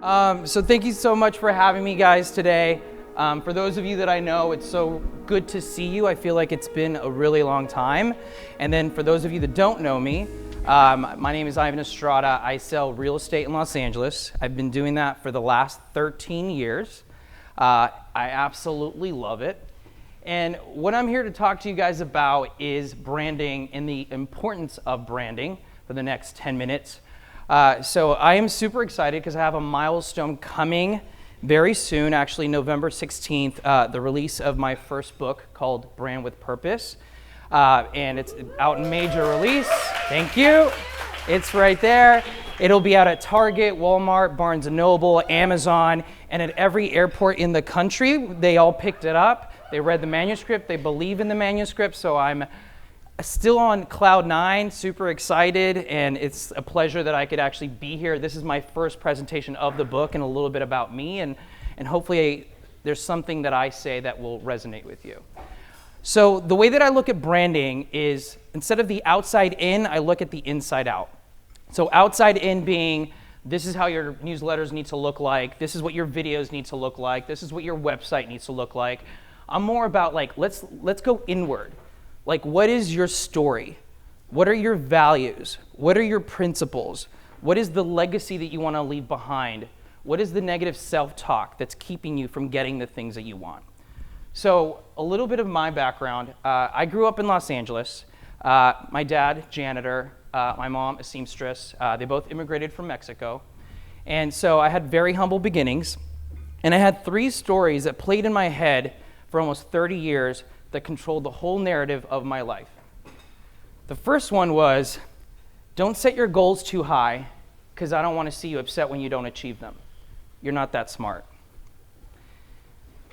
So thank you so much for having me, guys, today. For those of you that I know, it's so good to see you. I feel like it's been a really long time. And then for those of you that don't know me, my name is Estrada. I sell real estate in Los Angeles. I've been doing that for the last 13 years. I absolutely love it. And what I'm here to talk to you guys about is branding and the importance of branding for the next 10 minutes. So I am super excited because I have a milestone coming very soon, actually November 16th, the release of my first book called Brand with Purpose. And it's out in major release. Thank you. It's right there. It'll be out at Target, Walmart, Barnes & Noble, Amazon, and at every airport in the country. They all picked it up. They read the manuscript. They believe in the manuscript. So I'm still on cloud nine, super excited, and it's a pleasure that I could actually be here. This is my first presentation of the book and a little bit about me, and hopefully there's something that I say that will resonate with you. So the way that I look at branding is, instead of the outside in, I look at the inside out. So outside in being, this is how your newsletters need to look like, this is what your videos need to look like, this is what your website needs to look like. I'm more about like, let's go inward. Like, what is your story? What are your values? What are your principles? What is the legacy that you want to leave behind? What is the negative self-talk that's keeping you from getting the things that you want? So a little bit of my background. I grew up in Los Angeles. My dad, janitor. My mom, a seamstress. They both immigrated from Mexico. And so I had very humble beginnings. And I had three stories that played in my head for almost 30 years that controlled the whole narrative of my life. The first one was, don't set your goals too high because I don't want to see you upset when you don't achieve them. You're not that smart.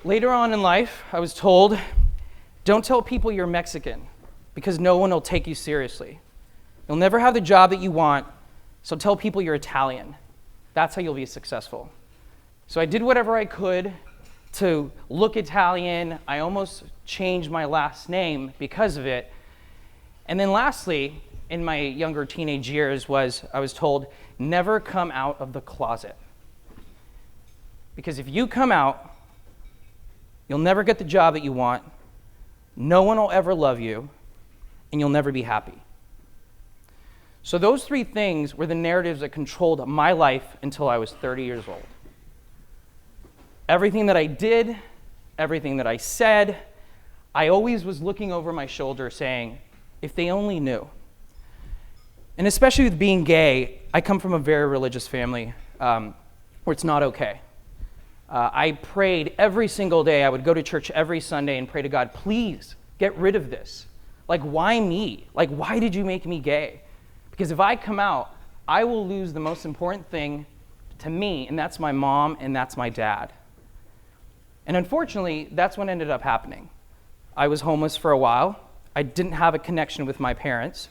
Later on in life, I was told, don't tell people you're Mexican because no one will take you seriously. You'll never have the job that you want, so tell people you're Italian. That's how you'll be successful. So I did whatever I could to look Italian. I almost changed my last name because of it. And then lastly, in my younger teenage years, I was told, never come out of the closet. Because if you come out, you'll never get the job that you want, no one will ever love you, and you'll never be happy. So those three things were the narratives that controlled my life until I was 30 years old. Everything that I did, everything that I said, I always was looking over my shoulder saying, if they only knew. And especially with being gay, I come from a very religious family where it's not okay. I prayed every single day. I would go to church every Sunday and pray to God, please get rid of this. Like, why me? Like, why did you make me gay? Because if I come out, I will lose the most important thing to me, and that's my mom and that's my dad. And unfortunately, that's what ended up happening. I was homeless for a while. I didn't have a connection with my parents.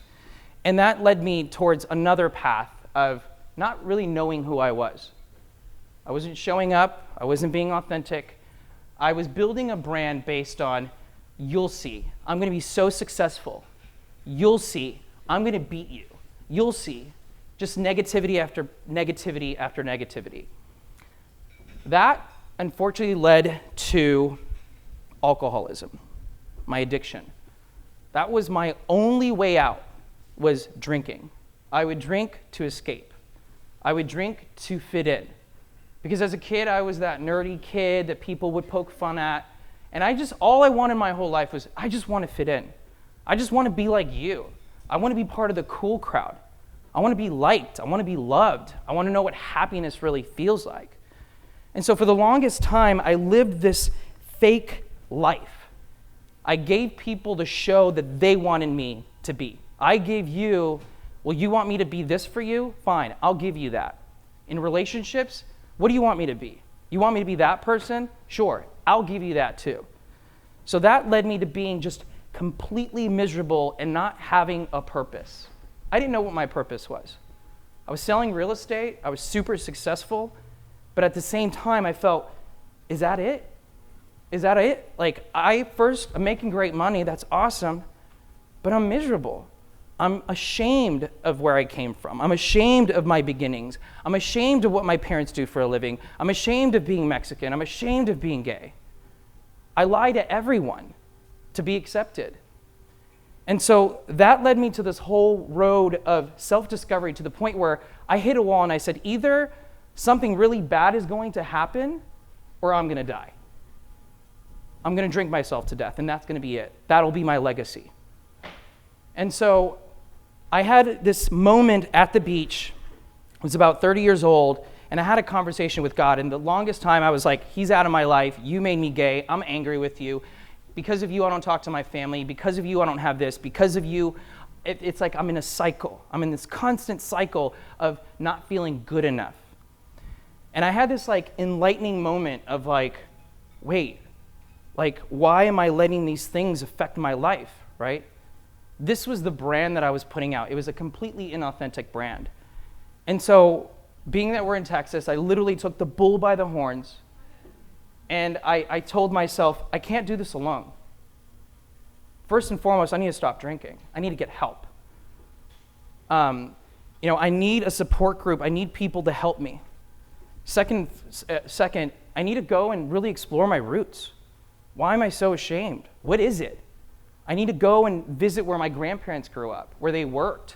And that led me towards another path of not really knowing who I was. I wasn't showing up. I wasn't being authentic. I was building a brand based on, you'll see. I'm going to be so successful. You'll see. I'm going to beat you. You'll see. Just negativity after negativity after negativity. That unfortunately led to alcoholism, my addiction. That was my only way out, was drinking. I would drink to escape. I would drink to fit in. Because as a kid, I was that nerdy kid that people would poke fun at. And all I wanted my whole life was, I just want to fit in. I just want to be like you. I want to be part of the cool crowd. I want to be liked. I want to be loved. I want to know what happiness really feels like. And so for the longest time, I lived this fake life. I gave people the show that they wanted me to be. I gave you, well, you want me to be this for you? Fine, I'll give you that. In relationships, what do you want me to be? You want me to be that person? Sure, I'll give you that too. So that led me to being just completely miserable and not having a purpose. I didn't know what my purpose was. I was selling real estate. I was super successful. But at the same time, I felt, is that it? Is that it? Like, I'm making great money. That's awesome. But I'm miserable. I'm ashamed of where I came from. I'm ashamed of my beginnings. I'm ashamed of what my parents do for a living. I'm ashamed of being Mexican. I'm ashamed of being gay. I lie to everyone to be accepted. And so that led me to this whole road of self-discovery, to the point where I hit a wall and I said, either something really bad is going to happen or I'm going to die. I'm going to drink myself to death, and that's going to be it. That'll be my legacy. And so I had this moment at the beach. I was about 30 years old, and I had a conversation with God. And the longest time I was like, he's out of my life. You made me gay. I'm angry with you. Because of you, I don't talk to my family. Because of you, I don't have this. Because of you, it's like I'm in a cycle. I'm in this constant cycle of not feeling good enough. And I had this like enlightening moment of like, wait, like, why am I letting these things affect my life, right? This was the brand that I was putting out. It was a completely inauthentic brand. And so, being that we're in Texas, I literally took the bull by the horns, and I told myself, I can't do this alone. First and foremost, I need to stop drinking. I need to get help. I need a support group. I need people to help me. Second, I need to go and really explore my roots. Why am I so ashamed? What is it? I need to go and visit where my grandparents grew up, where they worked.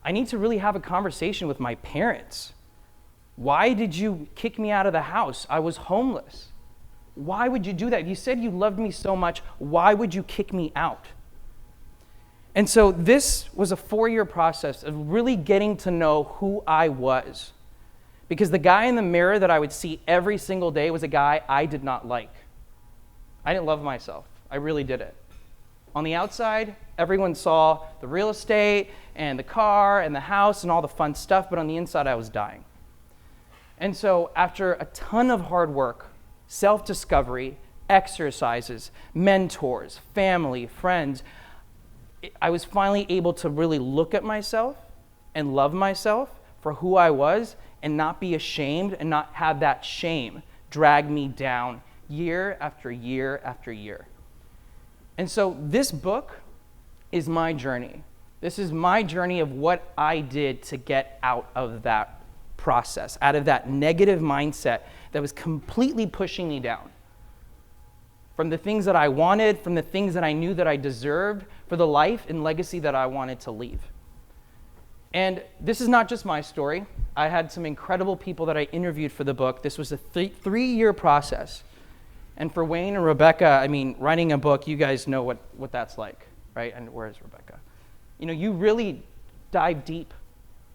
I need to really have a conversation with my parents. Why did you kick me out of the house? I was homeless. Why would you do that? You said you loved me so much. Why would you kick me out? And so this was a 4-year process of really getting to know who I was. Because the guy in the mirror that I would see every single day was a guy I did not like. I didn't love myself. I really didn't. On the outside, everyone saw the real estate and the car and the house and all the fun stuff, but on the inside, I was dying. And so after a ton of hard work, self-discovery, exercises, mentors, family, friends, I was finally able to really look at myself and love myself for who I was and not be ashamed and not have that shame drag me down year after year after year. And so this book is my journey. This is my journey of what I did to get out of that process, out of that negative mindset that was completely pushing me down. From the things that I wanted, from the things that I knew that I deserved, for the life and legacy that I wanted to leave. And this is not just my story. I had some incredible people that I interviewed for the book. This was a 3-year process. And for Wayne and Rebecca, writing a book, you guys know what that's like, right? And where is Rebecca? You really dive deep,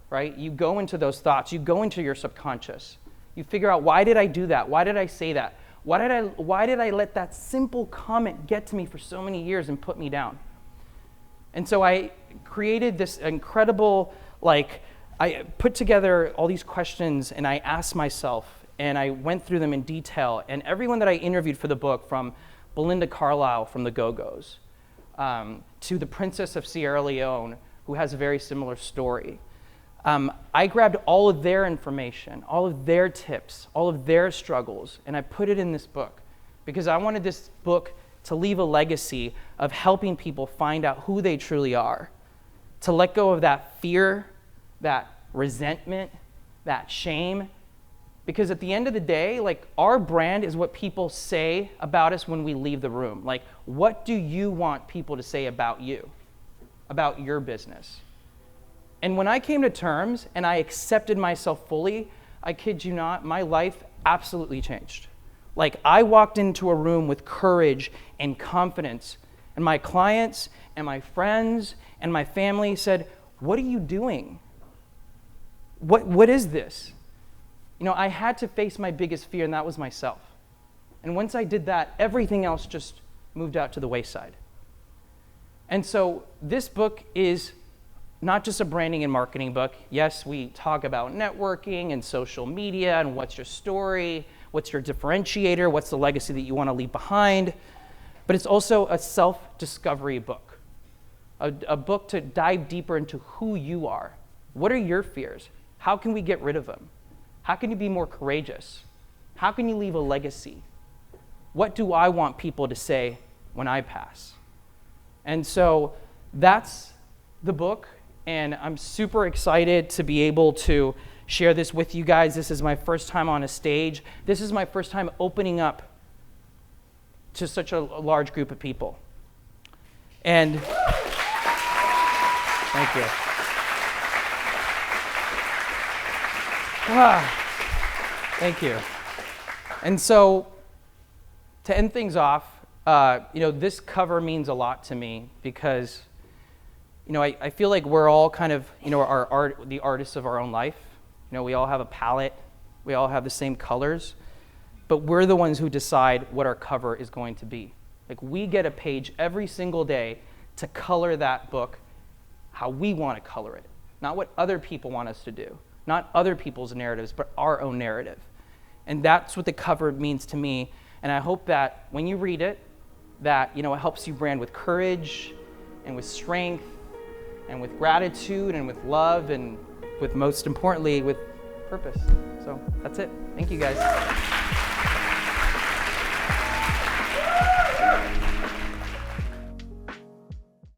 right? You go into those thoughts. You go into your subconscious. You figure out, why did I do that? Why did I say that? Why did I let that simple comment get to me for so many years and put me down? And so I created this incredible, I put together all these questions and I asked myself, and I went through them in detail. And everyone that I interviewed for the book, from Belinda Carlisle from the Go-Go's, to the Princess of Sierra Leone, who has a very similar story, I grabbed all of their information, all of their tips, all of their struggles, and I put it in this book because I wanted this book to leave a legacy of helping people find out who they truly are, to let go of that fear, that resentment, that shame. Because at the end of the day, our brand is what people say about us when we leave the room. What do you want people to say about you, about your business? And when I came to terms and I accepted myself fully, I kid you not, my life absolutely changed. I walked into a room with courage and confidence, and my clients and my friends and my family said, "What are you doing? What is this?" I had to face my biggest fear, and that was myself. And once I did that, everything else just moved out to the wayside. And so this book is not just a branding and marketing book. Yes, we talk about networking and social media and what's your story, what's your differentiator, what's the legacy that you want to leave behind. But it's also a self-discovery book, a book to dive deeper into who you are. What are your fears? How can we get rid of them? How can you be more courageous? How can you leave a legacy? What do I want people to say when I pass? And so that's the book, and I'm super excited to be able to share this with you guys. This is my first time on a stage. This is my first time opening up to such a large group of people. And thank you. Thank you. And so, to end things off, this cover means a lot to me because, I feel like we're all kind of, the artists of our own life. We all have a palette. We all have the same colors. But we're the ones who decide what our cover is going to be. Like, we get a page every single day to color that book how we want to color it. Not what other people want us to do. Not other people's narratives, but our own narrative. And that's what the cover means to me. And I hope that when you read it, that it helps you brand with courage and with strength and with gratitude and with love and with, most importantly, with purpose. So that's it. Thank you, guys.